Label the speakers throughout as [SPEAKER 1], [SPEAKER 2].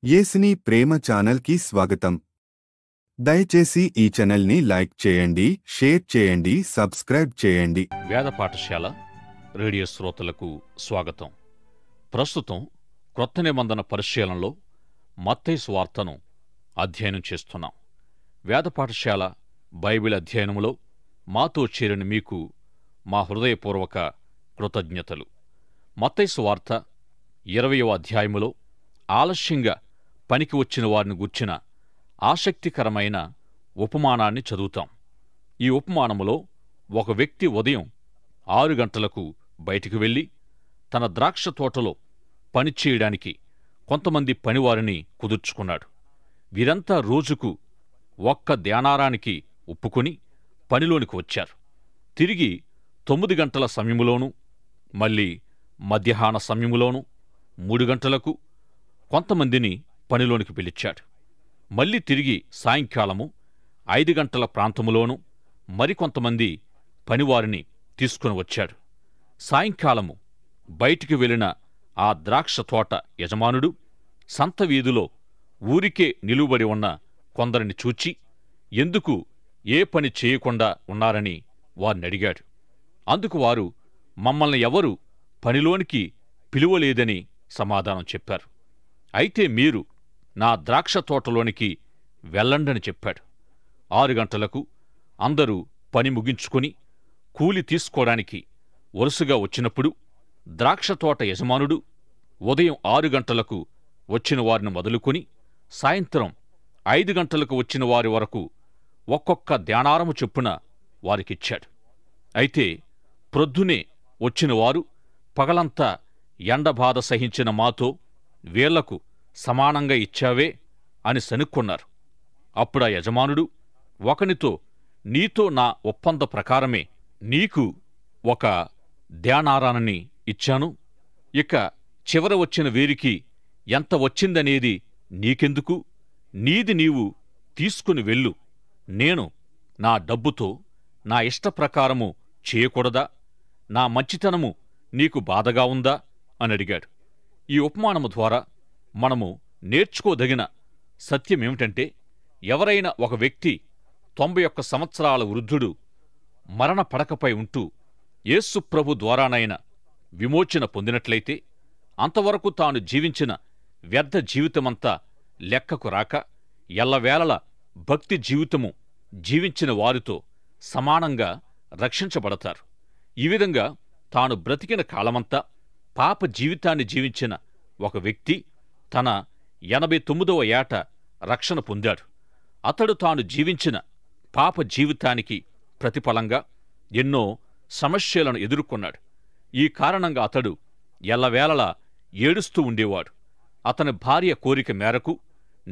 [SPEAKER 1] యేసుని ప్రేమ ఛానల్కి స్వాగతం. దయచేసి ఈ ఛానల్ని లైక్ చేయండి, షేర్ చేయండి, సబ్స్క్రైబ్ చేయండి.
[SPEAKER 2] వేద పాఠశాల రేడియో శ్రోతలకు స్వాగతం. ప్రస్తుతం క్రొత్త నిబంధన పరిశీలనలో మత్తయి సువార్తను అధ్యయనం చేస్తున్నాం. వేద పాఠశాల బైబిల్ అధ్యయనంలో మాతో చేరిన మీకు మా హృదయపూర్వక కృతజ్ఞతలు. మత్తయి సువార్త 20వ అధ్యాయములో ఆలస్యంగా పనికి వచ్చిన వారిని గూర్చిన ఆసక్తికరమైన ఉపమానాన్ని చదువుతాం. ఈ ఉపమానములో ఒక వ్యక్తి ఉదయం 6 గంటలకు బయటికి వెళ్ళి తన ద్రాక్ష తోటలో పనిచేయడానికి కొంతమంది పనివారిని కుదుర్చుకున్నాడు. వీరంతా రోజుకు ఒక్క ధ్యానారానికి ఒప్పుకొని పనిలోనికి వచ్చారు. తిరిగి 9 గంటల సమయములోనూ మళ్ళీ మధ్యాహ్న సమయములోనూ 3 గంటలకు కొంతమందిని పనిలోనికి పిలిచాడు. మళ్ళీ తిరిగి సాయంకాలము 5 గంటల ప్రాంతములోనూ మరికొంతమంది పనివారిని తీసుకుని వచ్చాడు. సాయంకాలము బయటికి వెళ్లిన ఆ ద్రాక్ష తోట యజమానుడు సంత వీధిలో ఊరికే నిలువబడి ఉన్న కొందరిని చూచి ఎందుకు ఏ పని చేయకుండా ఉన్నారని వారిని అడిగాడు. అందుకు వారు మమ్మల్ని ఎవరు పనిలోనికి పిలువలేదని సమాధానం చెప్పారు. అయితే మీరు నా ద్రాక్ష తోటలోనికి వెళ్ళండని చెప్పాడు. 6 గంటలకు అందరూ పని ముగించుకొని కూలి తీసుకోవడానికి వరుసగా వచ్చినప్పుడు ద్రాక్ష తోట యజమానుడు ఉదయం 6 గంటలకు వచ్చిన వారిని మొదలుకొని సాయంత్రం 5 గంటలకు వచ్చిన వారి వరకు ఒక్కొక్క ధ్యానారము చొప్పున వారికిచ్చాడు. అయితే ప్రొద్దునే వచ్చిన వారు పగలంతా ఎండబాధ సహించిన మాతో వీళ్లకు సమానంగా ఇచ్చావే అని సనుక్కున్నారు. అప్పుడా యజమానుడు ఒకనితో నీతో నా ఒప్పంద ప్రకారమే నీకు ఒక ధ్యానారాన్ని ఇచ్చాను. ఇక చివర వచ్చిన వీరికి ఎంత వచ్చిందనేది నీకెందుకు? నీది నీవు తీసుకుని వెళ్ళు. నేను నా డబ్బుతో నా ఇష్టప్రకారము చేయకూడదా? నా మంచితనము నీకు బాధగా ఉందా అని అడిగాడు. ఈ ఉపమానము ద్వారా మనము నేర్చుకోదగిన సత్యమేమిటంటే, ఎవరైనా ఒక వ్యక్తి 91 సంవత్సరాల వృద్ధుడు మరణ పడకపై ఉంటూ యేసుప్రభు ద్వారానైనా విమోచన పొందినట్లయితే అంతవరకు తాను జీవించిన వ్యర్థ జీవితమంతా లెక్కకు రాక ఎల్లవేళలా భక్తి జీవితము జీవించిన వారితో సమానంగా రక్షించబడతారు. ఈ విధంగా తాను బ్రతికిన కాలమంతా పాప జీవితాన్ని జీవించిన ఒక వ్యక్తి తన 89వ ఏట రక్షణ పొందాడు. అతడు తాను జీవించిన పాప జీవితానికి ప్రతిఫలంగా ఎన్నో సమస్యలను ఎదుర్కొన్నాడు. ఈ కారణంగా అతడు ఎల్లవేళలా ఏడుస్తూ ఉండేవాడు. అతని భార్య కోరిక మేరకు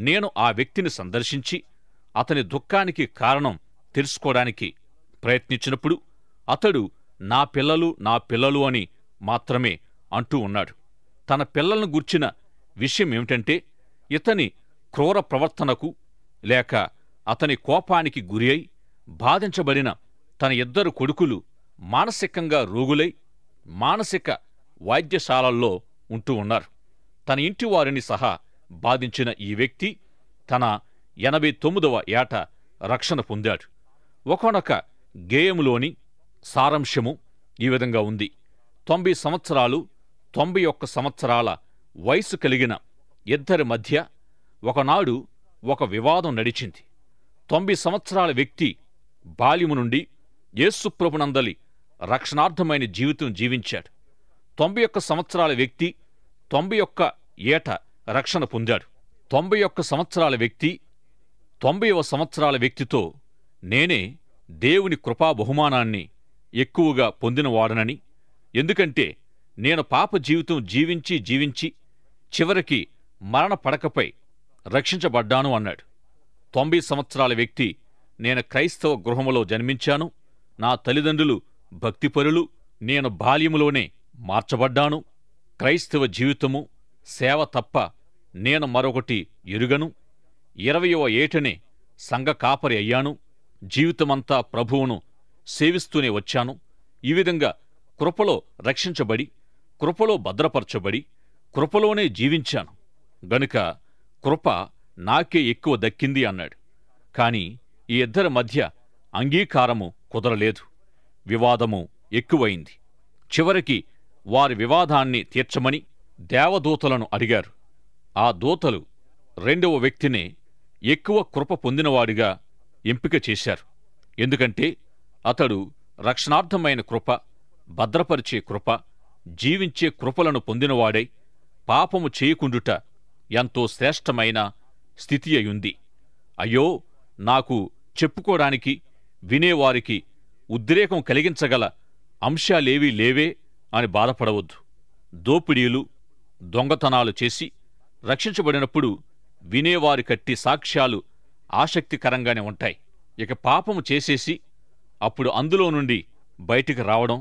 [SPEAKER 2] నేను ఆ వ్యక్తిని సందర్శించి అతని దుఃఖానికి కారణం తెలుసుకోవడానికి ప్రయత్నించినప్పుడు అతడు నా పిల్లలు అని మాత్రమే అంటూ ఉన్నాడు. తన పిల్లలను గూర్చిన విషయమేమిటంటే, ఇతని క్రూర ప్రవర్తనకు లేక అతని కోపానికి గురి అయి బాధించబడిన తన 2 కొడుకులు మానసికంగా రోగులై మానసిక వైద్యశాలల్లో ఉంటూ ఉన్నారు. తన ఇంటివారిని సహా బాధించిన ఈ వ్యక్తి తన 89వ ఏట రక్షణ పొందాడు. ఒకానొక గేయములోని సారాంశము ఈ విధంగా ఉంది. 90 సంవత్సరాలు 91 సంవత్సరాల వయసు కలిగిన ఇద్దరి మధ్య ఒకనాడు ఒక వివాదం నడిచింది. 90 సంవత్సరాల వ్యక్తి బాల్యము నుండి యేసుప్రభునందలి రక్షణార్థమైన జీవితం జీవించాడు. 91 సంవత్సరాల వ్యక్తి 91 ఏట రక్షణ పొందాడు. 91 సంవత్సరాల వ్యక్తి 90వ సంవత్సరాల వ్యక్తితో నేనే దేవుని కృపా బహుమానాన్ని ఎక్కువగా పొందినవాడనని, ఎందుకంటే నేను పాప జీవితం జీవించి చివరికి మరణ పడకపై రక్షించబడ్డాను అన్నాడు. 90 సంవత్సరాల వ్యక్తి నేను క్రైస్తవ గృహములో జన్మించాను, నా తల్లిదండ్రులు భక్తిపరులు, నేను బాల్యములోనే మార్చబడ్డాను, క్రైస్తవ జీవితము సేవ తప్ప నేను మరొకటి ఎరుగను, 20వ ఏటనే సంఘ కాపరి అయ్యాను, జీవితమంతా ప్రభువును సేవిస్తూనే వచ్చాను. ఈ విధంగా కృపలో రక్షించబడి కృపలో భద్రపరచబడి కృపలోనే జీవించాను గనుక కృప నాకే ఎక్కువ దక్కింది అన్నాడు. కాని ఈ ఇద్దరి మధ్య అంగీకారము కుదరలేదు. వివాదము ఎక్కువైంది. చివరికి వారి వివాదాన్ని తీర్చమని దేవదూతలను అడిగారు. ఆ దూతలు రెండవ వ్యక్తినే ఎక్కువ కృప పొందినవాడిగా ఎంపిక చేశారు. ఎందుకంటే అతడు రక్షణార్థమైన కృప, భద్రపరిచే కృప, జీవించే కృపలను పొందినవాడై పాపము చేయకుండుట ఎంతో శ్రేష్టమైన స్థితి అయుంది. అయ్యో, నాకు చెప్పుకోవడానికి వినేవారికి ఉద్రేకం కలిగించగల అంశాలేవీ లేవే అని బాధపడవద్దు. దోపిడీలు, దొంగతనాలు చేసి రక్షించబడినప్పుడు వినేవారి కట్టి సాక్ష్యాలు ఆసక్తికరంగానే ఉంటాయి. ఇక పాపము చేసేసి అప్పుడు అందులో నుండి బయటికి రావడం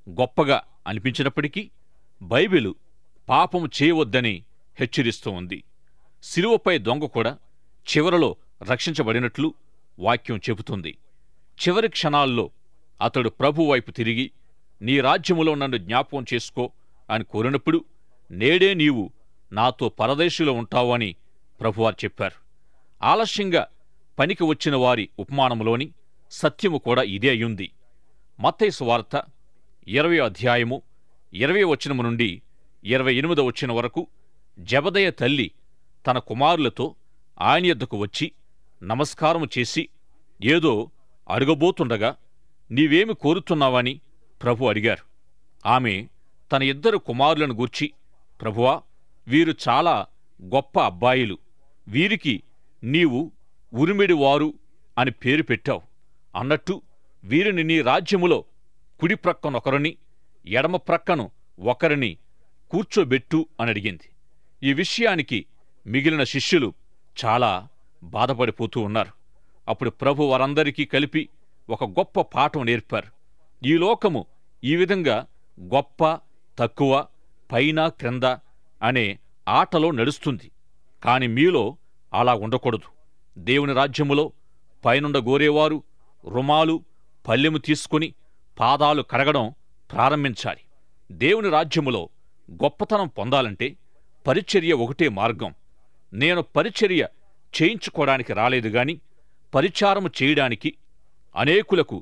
[SPEAKER 2] గొప్పగా అనిపించినప్పటికీ బైబిలు పాపము చేయవద్దని హెచ్చరిస్తూ ఉంది. శిలువపై దొంగ కూడా చివరలో రక్షించబడినట్లు వాక్యం చెబుతుంది. చివరి క్షణాల్లో అతడు ప్రభు వైపు తిరిగి, నీ రాజ్యములో నన్ను జ్ఞాపకం చేసుకో అని కోరినప్పుడు, నేడే నీవు నాతో పరదేశులో ఉంటావు అని ప్రభువారు చెప్పారు. ఆలస్యంగా పనికి వచ్చిన వారి ఉపమానములోని సత్యము కూడా ఇదే అయ్యుంది. మత్తయి సువార్త 20వ అధ్యాయము 20వ వచనము నుండి 28వ వచనం వరకు జెబెదయి తల్లి తన కుమారులతో ఆయన యొద్దకు వచ్చి నమస్కారము చేసి ఏదో అడగబోతుండగా, నీవేమి కోరుతున్నావని ప్రభు అడిగారు. ఆమె తన ఇద్దరు కుమారులను గూర్చి, ప్రభువా, వీరు చాలా గొప్ప అబ్బాయిలు, వీరికి నీవు ఉరిమిడివారు అని పేరు పెట్టావు అన్నట్టు వీరిని నీ రాజ్యములో కుడి ప్రక్కనొకరిని, ఎడమ ప్రక్కను ఒకరిని కూర్చోబెట్టు అని అడిగింది. ఈ విషయానికి మిగిలిన శిష్యులు చాలా బాధపడిపోతూ ఉన్నారు. అప్పుడు ప్రభు వారందరికీ కలిపి ఒక గొప్ప పాఠం నేర్పారు. ఈ లోకము ఈ విధంగా గొప్ప, తక్కువ, పైన, క్రింద అనే ఆటలో నడుస్తుంది. కాని మీలో అలా ఉండకూడదు. దేవుని రాజ్యములో పైనుండగోరేవారు రుమాలు, పల్లెము తీసుకుని పాదాలు కడగడం ప్రారంభించాలి. దేవుని రాజ్యములో గొప్పతనం పొందాలంటే పరిచర్య ఒకటే మార్గం. నేను పరిచర్య చేయించుకోవడానికి రాలేదు గాని పరిచారము చేయడానికి, అనేకులకు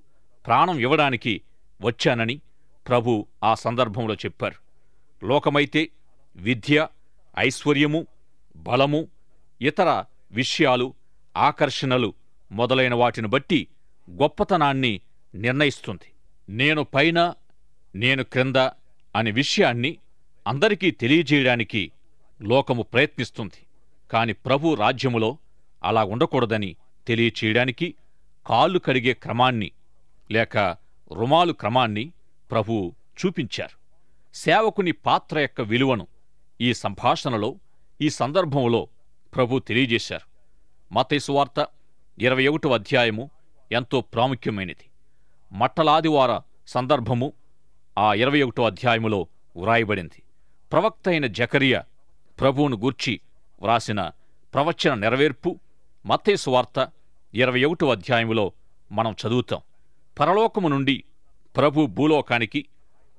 [SPEAKER 2] ప్రాణం ఇవ్వడానికి వచ్చానని ప్రభు ఆ సందర్భంలో చెప్పారు. లోకమైతే విద్య, ఐశ్వర్యము, బలము, ఇతర విషయాలు, ఆకర్షణలు మొదలైన వాటిని బట్టి గొప్పతనాన్ని నిర్ణయిస్తుంది. నేను పైన, నేను క్రింద అనే విషయాన్ని అందరికీ తెలియజేయడానికి లోకము ప్రయత్నిస్తుంది. కాని ప్రభు రాజ్యములో అలా ఉండకూడదని తెలియచేయడానికి కాళ్ళు కడిగే క్రమాన్ని లేక రుమాలు క్రమాన్ని ప్రభు చూపించారు. సేవకుని పాత్ర యొక్క విలువను ఈ సంభాషణలో, ఈ సందర్భంలో ప్రభు తెలియజేశారు. మత్తయి సువార్త 21వ అధ్యాయము ఎంతో ప్రాముఖ్యమైనది. మట్టలాదివార సందర్భము ఆ 21వ అధ్యాయములో వ్రాయబడింది. ప్రవక్త అయిన జకరియా ప్రభువును గూర్చి వ్రాసిన ప్రవచన నెరవేర్పు మత్తయి సువార్త 21వ అధ్యాయములో మనం చదువుతాం. పరలోకము నుండి ప్రభు భూలోకానికి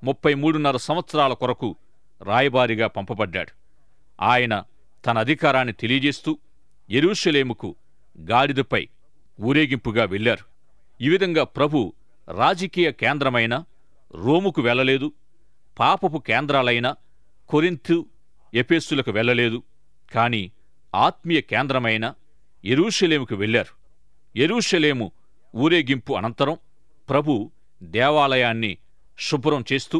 [SPEAKER 2] 33.5 సంవత్సరాల కొరకు రాయబారిగా పంపబడ్డాడు. ఆయన తన అధికారాన్ని తెలియజేస్తూ యెరూషలేముకు గాడిదపై ఊరేగింపుగా వెళ్లారు. ఈ విధంగా ప్రభు రాజకీయ కేంద్రమైన రోముకు వెళ్లలేదు, పాపపు కేంద్రాలైన కొరింథు, ఎఫెసులకు వెళ్లలేదు. కాని ఆత్మీయ కేంద్రమైన యెరూషలేముకు వెళ్లారు. యెరూషలేము ఊరేగింపు అనంతరం ప్రభు దేవాలయాన్ని శుభ్రం చేస్తూ,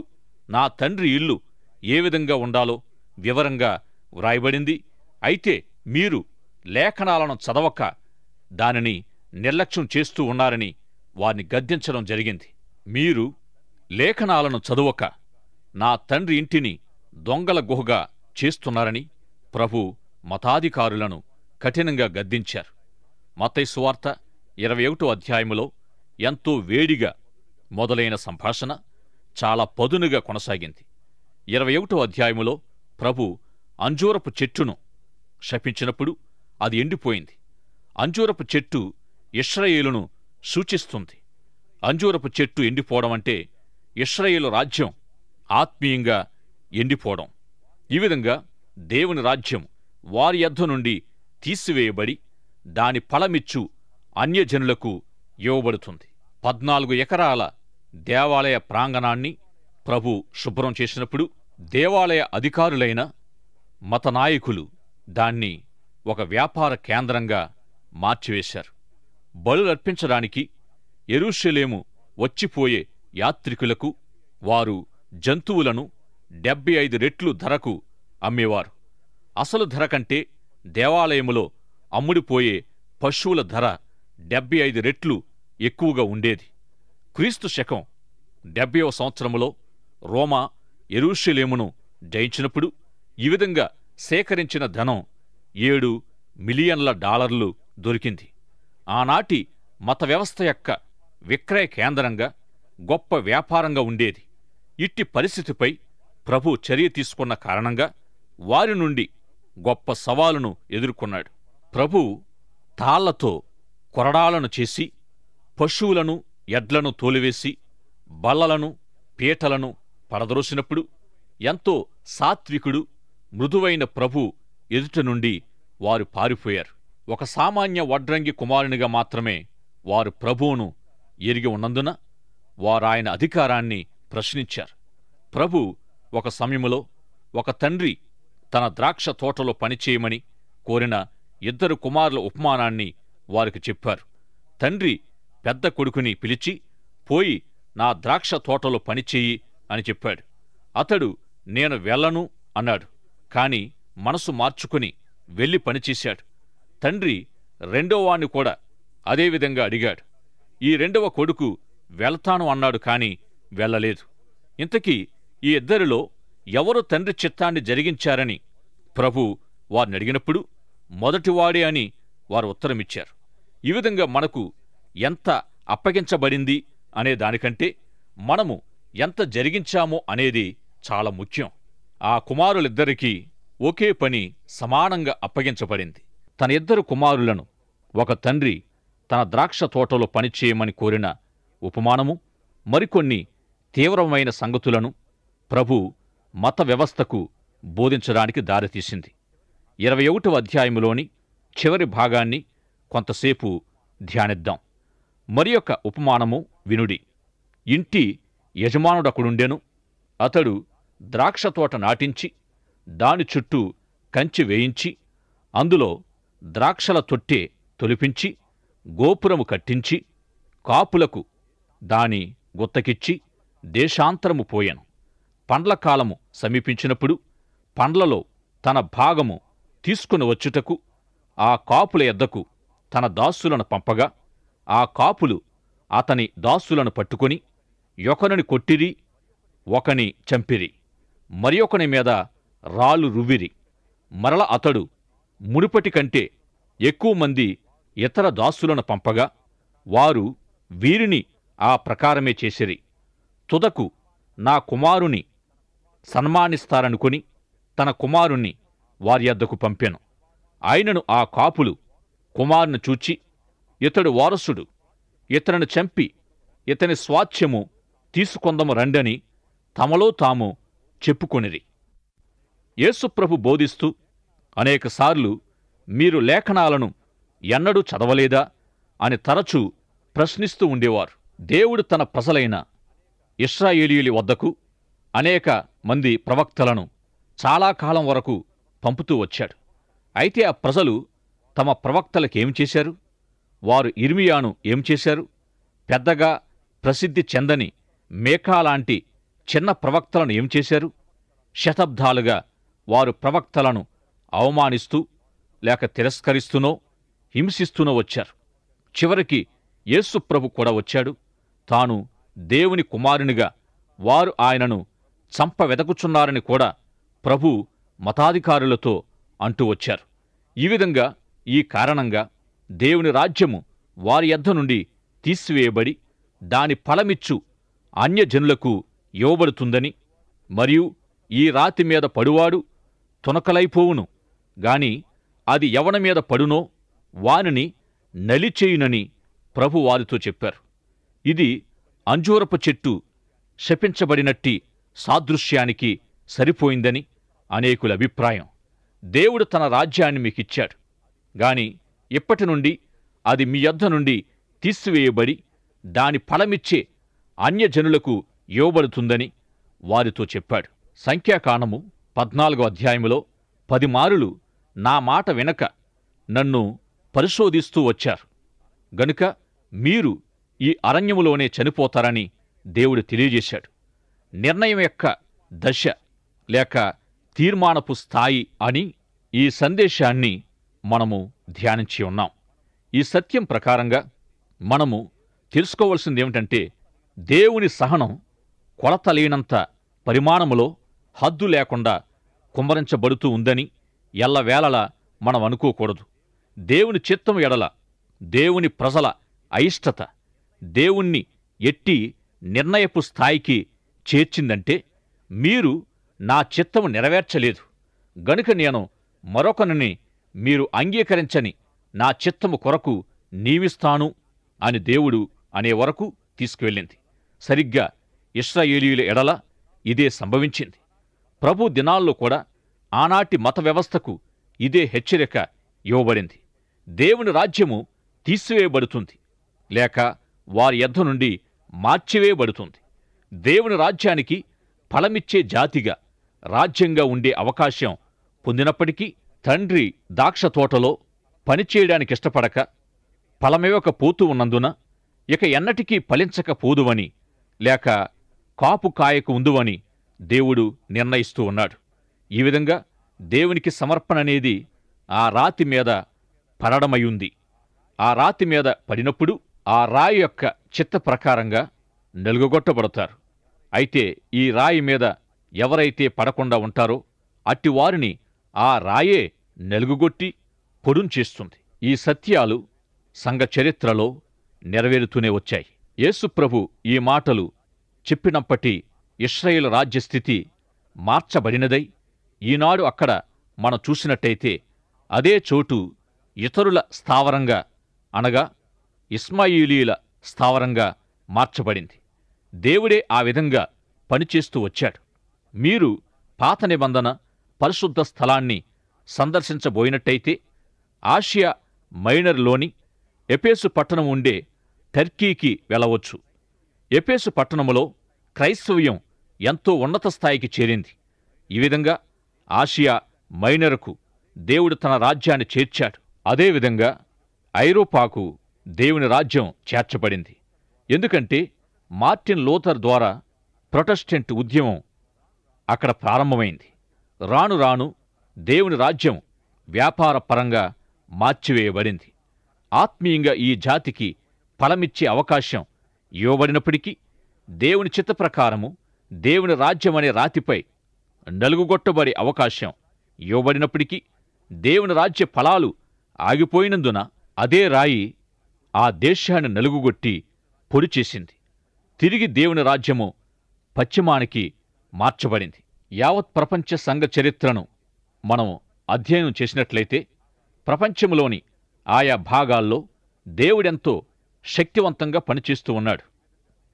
[SPEAKER 2] నా తండ్రి ఇల్లు ఏ విధంగా ఉండాలో వివరంగా వ్రాయబడింది. అయితే మీరు లేఖనాలను చదవక దానిని నిర్లక్ష్యం చేస్తూ ఉన్నారని వారిని గద్దించడం జరిగింది. మీరు లేఖనాలను చదవక నా తండ్రి ఇంటిని దొంగల గుహగా చేస్తున్నారని ప్రభు మతాధికారులను కఠినంగా గద్దించారు. మత్తయి సువార్త 21వ అధ్యాయములో ఎంతో వేడిగా మొదలైన సంభాషణ చాలా పదునుగా కొనసాగింది. 21వ అధ్యాయములో ప్రభు అంజూరపు చెట్టును శపించినప్పుడు అది ఎండిపోయింది. అంజూరపు చెట్టు ఇశ్రాయేలును సూచిస్తుంది. అంజూరపు చెట్టు ఎండిపోవడం అంటే ఇశ్రాయేలు రాజ్యం ఆత్మీయంగా ఎండిపోవడం. ఈ విధంగా దేవుని రాజ్యం వారి యొద్ద నుండి తీసివేయబడి దాని ఫలమిచ్చు అన్యజనులకు ఇవ్వబడుతుంది. 14 ఎకరాల దేవాలయ ప్రాంగణాన్ని ప్రభు శుభ్రం చేసినప్పుడు దేవాలయ అధికారులైన మత నాయకులు దాన్ని ఒక వ్యాపార కేంద్రంగా మార్చివేశారు. బలులర్పించడానికి యెరూషలేము వచ్చిపోయే యాత్రికులకు వారు జంతువులను 75 రెట్లు ధరకు అమ్మేవారు. అసలు ధర కంటే దేవాలయములో అమ్ముడిపోయే పశువుల ధర 75 రెట్లు ఎక్కువగా ఉండేది. క్రీస్తు శకం 70వ సంవత్సరములో రోమా యెరూషలేమును జయించినప్పుడు ఈ విధంగా సేకరించిన ధనం $7 మిలియన్ల దొరికింది. ఆనాటి మత వ్యవస్థ యొక్క విక్రయ కేంద్రంగా గొప్ప వ్యాపారంగా ఉండేది. ఇట్టి పరిస్థితిపై ప్రభు చర్య తీసుకున్న కారణంగా వారి నుండి గొప్ప సవాలును ఎదుర్కొన్నాడు. ప్రభు తాళ్లతో కొరడాలను చేసి పశువులను ఎడ్లను తోలివేసి బల్లలను పీటలను పడద్రోసినప్పుడు ఎంతో సాత్వికుడు మృదువైన ప్రభు ఎదుట నుండి వారు పారిపోయారు. ఒక సామాన్య వడ్రంగి కుమారునిగా మాత్రమే వారు ప్రభువును ఎరిగి ఉన్నందున వారాయన అధికారాన్ని ప్రశ్నించారు. ప్రభు ఒక సమయములో ఒక తండ్రి తన ద్రాక్ష తోటలో పనిచేయమని కోరిన 2 కుమారుల ఉపమానాన్ని వారికి చెప్పారు. తండ్రి పెద్ద కొడుకుని పిలిచి, పోయి నా ద్రాక్ష తోటలో పనిచేయి అని చెప్పాడు. అతడు నేను వెళ్ళను అన్నాడు. కాని మనసు మార్చుకుని వెళ్లి పనిచేశాడు. తండ్రి రెండోవాణ్ణి కూడా అదేవిధంగా అడిగాడు. ఈ 2వ కొడుకు వెళ్తాను అన్నాడు, కాని వెళ్ళలేదు. ఇంతకీ ఈ ఇద్దరిలో ఎవరు తండ్రి చిత్తాన్ని జరిగించారని ప్రభు వారిని అడిగినప్పుడు మొదటివాడే అని వారు ఉత్తరమిచ్చారు. ఈ విధంగా మనకు ఎంత అప్పగించబడింది అనే దానికంటే మనము ఎంత జరిగించామో అనేది చాలా ముఖ్యం. ఆ కుమారులిద్దరికీ ఒకే పని సమానంగా అప్పగించబడింది. తన 2 కుమారులను ఒక తండ్రి తన ద్రాక్ష తోటలో పనిచేయమని కోరిన ఉపమానము మరికొన్ని తీవ్రమైన సంగతులను ప్రభు మత వ్యవస్థకు బోధించడానికి దారితీసింది. 21వ అధ్యాయములోని చివరి భాగాన్ని కొంతసేపు ధ్యానిద్దాం. మరియొక ఉపమానము వినుడి. ఇంటి యజమానుడొకడుండెను. అతడు ద్రాక్షతోట నాటించి దాని చుట్టూ కంచె వేయించి అందులో ద్రాక్షల తొట్టె తొలిపించి గోపురము కట్టించి కాపులకు దాని గుత్తకిచ్చి దేశాంతరము పోయెను. పండ్లకాలము సమీపించినప్పుడు పండ్లలో తన భాగము తీసుకుని వచ్చుటకు ఆ కాపుల యొద్దకు తన దాసులను పంపగా ఆ కాపులు అతని దాసులను పట్టుకొని ఒకనిని కొట్టిరి, ఒకని చంపిరి, మరి ఒకని మీద రాళ్ళు రువ్విరి. మరల అతడు మునుపటి కంటే ఎక్కువ మంది ఇతర దాసులను పంపగా వారు వీరిని ఆ ప్రకారమే చేసిరి. తుదకు నా కుమారుని సన్మానిస్తారనుకొని తన కుమారుణ్ణి వారి యొద్దకు పంపెను. ఆయనను ఆ కాపులు కుమారుని చూచి, ఇతడు వారసుడు, ఇతనిని చంపి ఇతని స్వాస్థ్యము తీసుకొందము రండని తమలో తాము చెప్పుకొనిరి. యేసుప్రభు బోధిస్తూ అనేకసార్లు మీరు లేఖనాలను ఎన్నడూ చదవలేదా అని తరచూ ప్రశ్నిస్తూ ఉండేవారు. దేవుడు తన ప్రజలైన ఇశ్రాయేలీయుల వద్దకు అనేక మంది ప్రవక్తలను చాలా కాలం వరకు పంపుతూ వచ్చాడు. అయితే ఆ ప్రజలు తమ ప్రవక్తలకేం చేశారు? వారు ఇర్మియాను ఏం చేశారు? పెద్దగా ప్రసిద్ధి చెందని మేకాలాంటి చిన్న ప్రవక్తలను ఏం చేశారు? శతాబ్దాలుగా వారు ప్రవక్తలను అవమానిస్తూ లేక తిరస్కరిస్తూనో హింసిస్తూనో వచ్చారు. చివరికి యేసుప్రభు కూడా వచ్చాడు. తాను దేవుని కుమారునిగా వారు ఆయనను చంపవెదకుచున్నారని కూడా ప్రభు మతాధికారులతో అంటూ వచ్చారు. ఈ విధంగా ఈ కారణంగా దేవుని రాజ్యము వారి యొద్ద నుండి తీసివేయబడి దాని ఫలమిచ్చు అన్యజనులకు ఇవ్వబడుతుందని, మరియు ఈ రాతి మీద పడువాడు తునకలైపోవును గాని అది ఎవని మీద పడునో వానిని నలిచేయునని ప్రభు వారితో చెప్పారు. ఇది అంజూరపు చెట్టు శపించబడినట్టి సాదృశ్యానికి సరిపోయిందని అనేకుల అభిప్రాయం. దేవుడు తన రాజ్యాన్ని మీకిచ్చాడు. గాని ఇప్పటి నుండి అది మీ యొద్ద నుండి తీసివేయబడి దాని ఫలమిచ్చే అన్యజనులకు ఇవ్వబడుతుందని వారితో చెప్పాడు. సంఖ్యాకాండము 14వ అధ్యాయములో 10 మారులు నా మాట వినక నన్ను పరిశోధిస్తూ వచ్చారు గనుక మీరు ఈ అరణ్యములోనే చనిపోతారని దేవుడు తెలియజేశాడు. నిర్ణయం యొక్క దశ లేక తీర్మానపు స్థాయి అని ఈ సందేశాన్ని మనము ధ్యానించి ఉన్నాం. ఈ సత్యం ప్రకారంగా మనము తెలుసుకోవలసింది ఏమిటంటే, దేవుని సహనం కొలతలేనంత పరిమాణములో హద్దు లేకుండా కుమ్మరించబడుతూ ఉందని ఎల్లవేళలా మనం అనుకోకూడదు. దేవుని చిత్తము ఎడల దేవుని ప్రజల అయిష్టత దేవుణ్ణి ఎట్టి నిర్ణయపు స్థాయికి చేర్చిందంటే, మీరు నా చిత్తము నెరవేర్చలేదు గనుక నేను మరొకరిని మీరు అంగీకరించని నా చిత్తము కొరకు నియమిస్తాను అని దేవుడు అనే వరకు తీసుకువెళ్ళింది. సరిగ్గా ఇశ్రాయేలీయుల ఎడల ఇదే సంభవించింది. ప్రభు దినాల్లో కూడా ఆనాటి మత వ్యవస్థకు ఇదే హెచ్చరిక ఇవ్వబడింది. దేవుని రాజ్యము తీసివేయబడుతుంది లేక వారి యొద్ద నుండి మార్చివేయబడుతుంది. దేవుని రాజ్యానికి ఫలమిచ్చే జాతిగా రాజ్యంగా ఉండే అవకాశం పొందినప్పటికీ తండ్రి ద్రాక్ష తోటలో పనిచేయడానికి ఇష్టపడక ఫలమివ్వకపోతూ ఉన్నందున ఇక ఎన్నటికీ ఫలించకపోదువని లేక కాపు కాయకు ఉందువని దేవుడు నిర్ణయిస్తూ ఉన్నాడు. ఈ విధంగా దేవునికి సమర్పణ అనేది ఆ రాతి మీద పడడమయుంది. ఆ రాతి మీద పడినప్పుడు ఆ రాయి యొక్క చిత్త ప్రకారంగా నలుగగొట్టబడతారు. అయితే ఈ రాయి మీద ఎవరైతే పడకుండా ఉంటారో అట్టివారిని ఆ రాయే నలుగుగొట్టి పొడుం చేస్తుంది. ఈ సత్యాలు సంఘ చరిత్రలో నెరవేరుతూనే వచ్చాయి. యేసుప్రభు ఈ మాటలు చెప్పినప్పటి ఇశ్రాయేలు రాజ్యస్థితి మార్చబడినదై ఈనాడు అక్కడ మనం చూసినట్టయితే అదే చోటు ఇతరుల స్థావరంగా అనగా ఇస్మాయిలీల స్థావరంగా మార్చబడింది. దేవుడే ఆ విధంగా పనిచేస్తూ వచ్చాడు. మీరు పాత నిబంధన పరిశుద్ధ స్థలాన్ని సందర్శించబోయినట్టయితే ఆసియా మైనర్లోని ఎఫెసు పట్టణం ఉండే టర్కీకి వెళ్ళవచ్చు. ఎఫెసు పట్టణములో క్రైస్తవ్యం ఎంతో ఉన్నత స్థాయికి చేరింది. ఈ విధంగా ఆసియా మైనరుకు దేవుడు తన రాజ్యాన్ని చేర్చాడు. అదేవిధంగా ఐరోపాకు దేవుని రాజ్యం చేర్చబడింది. ఎందుకంటే మార్టిన్ లూథర్ ద్వారా ప్రొటెస్టెంట్ ఉద్యమం అక్కడ ప్రారంభమైంది. రాను రాను దేవుని రాజ్యం వ్యాపార పరంగా మార్చివేయబడింది. ఆత్మీయంగా ఈ జాతికి ఫలమిచ్చే అవకాశం ఇవ్వబడినప్పటికీ దేవుని చిత్త ప్రకారము దేవుని రాజ్యమనే రాతిపై నలుగుగొట్టబడే అవకాశం ఇవ్వబడినప్పటికీ దేవుని రాజ్య ఫలాలు ఆగిపోయినందున అదే రాయి ఆ దేశాన్ని నలుగుగొట్టి పొడి చేసింది. తిరిగి దేవుని రాజ్యము పశ్చిమానికి మార్చబడింది. యావత్ ప్రపంచ సంఘ చరిత్రను మనం అధ్యయనం చేసినట్లయితే ప్రపంచంలోని ఆయా భాగాల్లో దేవుడెంతో శక్తివంతంగా పనిచేస్తూ ఉన్నాడు.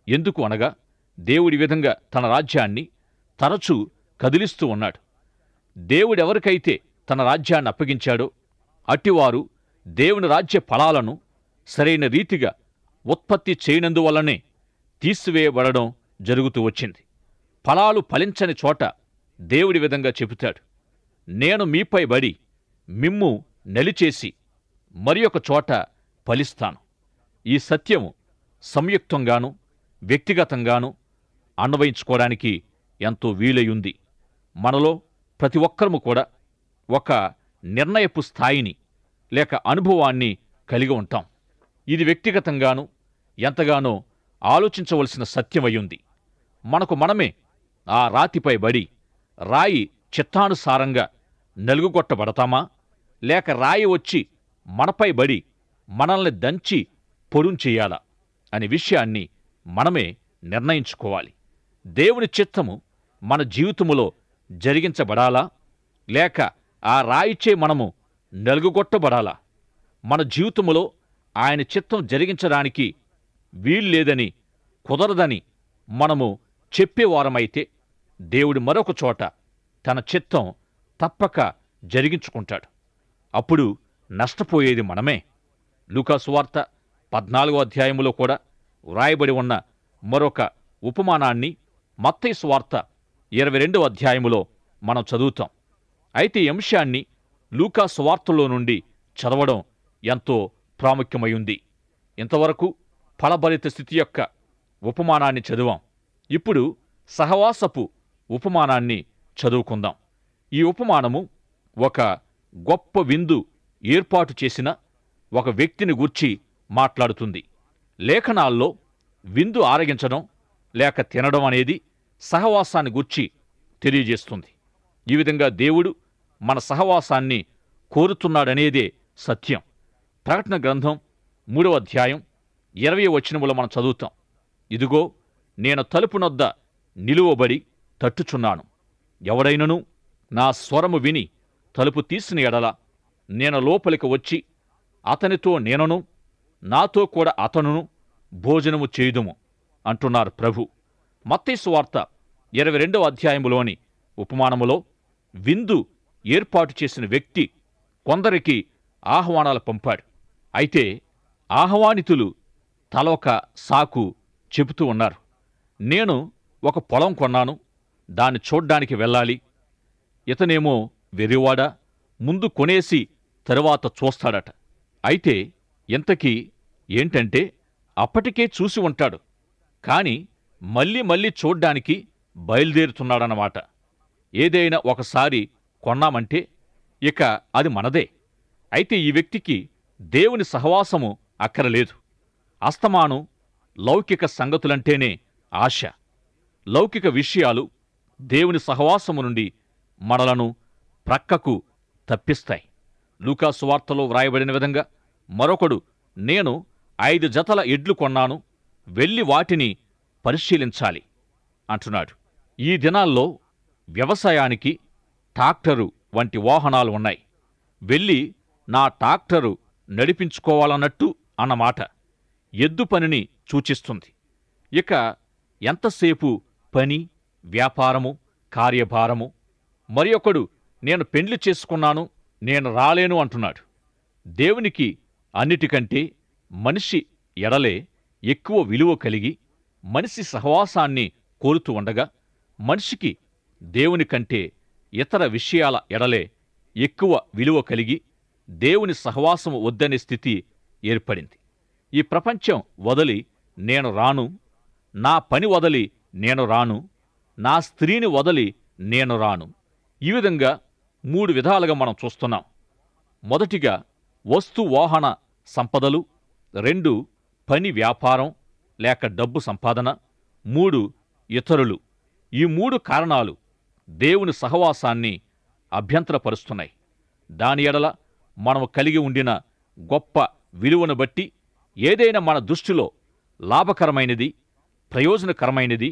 [SPEAKER 2] ఎందుకు అనగా దేవుడి విధంగా తన రాజ్యాన్ని తరచూ కదిలిస్తూ ఉన్నాడు. దేవుడెవరికైతే తన రాజ్యాన్ని అప్పగించాడో అట్టివారు దేవుని రాజ్య ఫలాలను సరైన రీతిగా ఉత్పత్తి చేయనందువల్లనే తీసివేయబడడం జరుగుతూ వచ్చింది. ఫలాలు ఫలించని చోట దేవుడి విధంగా చెబుతాడు, నేను మీపై బడి మిమ్ము నెలిచేసి మరి ఒక చోట ఫలిస్తాను. ఈ సత్యము సంయుక్తంగాను వ్యక్తిగతంగాను అన్వయించుకోవడానికి ఎంతో వీలయుంది. మనలో ప్రతి ఒక్కరము కూడా ఒక నిర్ణయపు స్థాయిని లేక అనుభవాన్ని కలిగి ఉంటాం. ఇది వ్యక్తిగతంగాను ఎంతగానో ఆలోచించవలసిన సత్యమయ్యుంది. మనకు మనమే ఆ రాతిపై బడి రాయి చిత్తానుసారంగా నలుగుగొట్టబడతామా, లేక రాయి వచ్చి మనపై బడి మనల్ని దంచి పొడుం చెయ్యాలా అనే విషయాన్ని మనమే నిర్ణయించుకోవాలి. దేవుని చిత్తము మన జీవితములో జరిగించబడాలా, లేక ఆ రాయిచే మనము నలుగుగొట్టబడాలా? మన జీవితములో ఆయన చిత్తం జరిగించడానికి వీల్లేదని కుదరదని మనము చెప్పేవారమైతే దేవుడు మరొక చోట తన చిత్తం తప్పక జరిగించుకుంటాడు. అప్పుడు నష్టపోయేది మనమే. లూకా సువార్త 14వ అధ్యాయములో కూడా వ్రాయబడి ఉన్న మరొక ఉపమానాన్ని మత్తయి సువార్త 22వ అధ్యాయములో మనం చదువుతాం. అయితే ఈ అంశాన్ని లూకా సువార్తలో నుండి చదవడం ఎంతో ప్రాముఖ్యమైంది. ఇంతవరకు ఫలభరిత స్థితి యొక్క ఉపమానాన్ని చదివాం. ఇప్పుడు సహవాసపు ఉపమానాన్ని చదువుకుందాం. ఈ ఉపమానము ఒక గొప్ప విందు ఏర్పాటు చేసిన ఒక వ్యక్తిని గూర్చి మాట్లాడుతుంది. లేఖనాల్లో విందు ఆరగించడం లేక తినడం అనేది సహవాసాన్ని గూర్చి తెలియజేస్తుంది. ఈ విధంగా దేవుడు మన సహవాసాన్ని కోరుతున్నాడనేదే సత్యం. ప్రకటన గ్రంథం 3వ అధ్యాయం 20వ వచనములో మనం చదువుతాం. ఇదిగో, నేను తలుపునొద్ద నిలువబడి తట్టుచున్నాను. ఎవడైనను నా స్వరము విని తలుపు తీసిన ఎడల నేను లోపలికి వచ్చి అతనితో నేనును నాతో కూడా అతనును భోజనము చేయుదుము అంటున్నారు ప్రభు. మత్తయి సువార్త 22వ అధ్యాయములోని ఉపమానములో విందు ఏర్పాటు చేసిన వ్యక్తి కొందరికి ఆహ్వానాలు పంపాడు. అయితే ఆహ్వానితులు తలొక సాకు చెబుతూ ఉన్నారు. నేను ఒక పొలం కొన్నాను, దాన్ని చూడ్డానికి వెళ్ళాలి. ఇతనేమో వెర్రివాడా, ముందు కొనేసి తరువాత చూస్తాడట. అయితే ఇంతకీ ఏంటంటే అప్పటికే చూసి ఉంటాడు, కాని మళ్ళీ చూడ్డానికి బయలుదేరుతున్నాడన్నమాట. ఏదైనా ఒకసారి కొన్నామంటే ఇక అది మనదే. అయితే ఈ వ్యక్తికి దేవుని సహవాసము అక్కరలేదు. అస్తమానం లౌకిక సంగతులంటేనే ఆశ. లౌకిక విషయాలు దేవుని సహవాసము నుండి మనలను ప్రక్కకు తప్పిస్తాయి. లూకా సువార్తలో వ్రాయబడిన విధంగా మరొకడు, నేను 5 జతల ఎడ్లు కొన్నాను, వెళ్ళి వాటిని పరిశీలించాలి అంటున్నాడు. ఈ దినాల్లో వ్యవసాయానికి ట్రాక్టరు వంటి వాహనాలు ఉన్నాయి. వెళ్ళి నా ట్రాక్టరు నడిపించుకోవాలన్నట్టు అన్నమాట. ఎద్దు పనిని సూచిస్తుంది. ఇక ఎంతసేపు పని, వ్యాపారము, కార్యభారము. మరి ఒకడు, నేను పెండ్లి చేసుకున్నాను, నేను రాలేను అంటున్నాడు. దేవునికి అన్నిటికంటే మనిషి ఎడలే ఎక్కువ విలువ కలిగి మనిషి సహవాసాన్ని కోరుతూ ఉండగా, మనిషికి దేవుని కంటే ఇతర విషయాల ఎడలే ఎక్కువ విలువ కలిగి దేవుని సహవాసము వద్దనే స్థితి ఏర్పడింది. ఈ ప్రపంచం వదిలి నేను రాను, నా పని వదిలి నేను రాను, నా స్త్రీని వదిలి నేను రాను. ఈ విధంగా 3 విధాలుగా మనం చూస్తున్నాం. మొదటిగా వస్తు వాహన సంపదలు, 2 పని వ్యాపారం లేక డబ్బు సంపాదన, 3 ఇతరులు. ఈ 3 కారణాలు దేవుని సహవాసాన్ని అభ్యంతరపరుస్తున్నాయి. దాని ఎడల మనము కలిగి ఉండిన గొప్ప విలువను బట్టి ఏదైనా మన దృష్టిలో లాభకరమైనది, ప్రయోజనకరమైనది,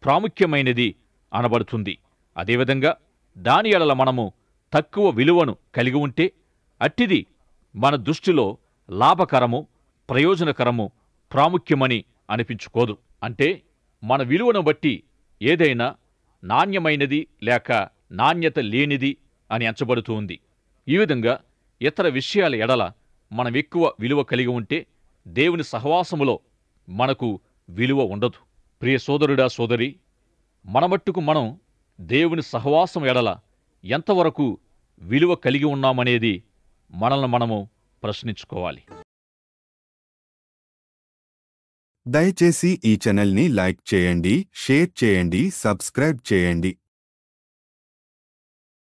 [SPEAKER 2] ప్రాముఖ్యమైనది అనబడుతుంది. అదేవిధంగా దాని ఎడల మనము తక్కువ విలువను కలిగి ఉంటే అట్టిది మన దృష్టిలో లాభకరము, ప్రయోజనకరము, ప్రాముఖ్యమని అనిపించుకోదు. అంటే మన విలువను బట్టి ఏదైనా నాణ్యమైనది లేక నాణ్యత లేనిది అని ఎంచబడుతూ ఉంది. ఈ విధంగా ఇతర విషయాల ఎడల మనం ఎక్కువ విలువ కలిగి ఉంటే దేవుని సహవాసములో మనకు విలువ ఉండదు. ప్రియ సోదరుడా, సోదరి, మనమట్టుకు మనం దేవుని సహవాసం ఎడల ఎంతవరకు విలువ కలిగి ఉన్నామనేది మనల్ని మనము ప్రశ్నించుకోవాలి.
[SPEAKER 1] దయచేసి ఈ ఛానల్ని లైక్ చేయండి, షేర్ చేయండి, సబ్స్క్రైబ్ చేయండి.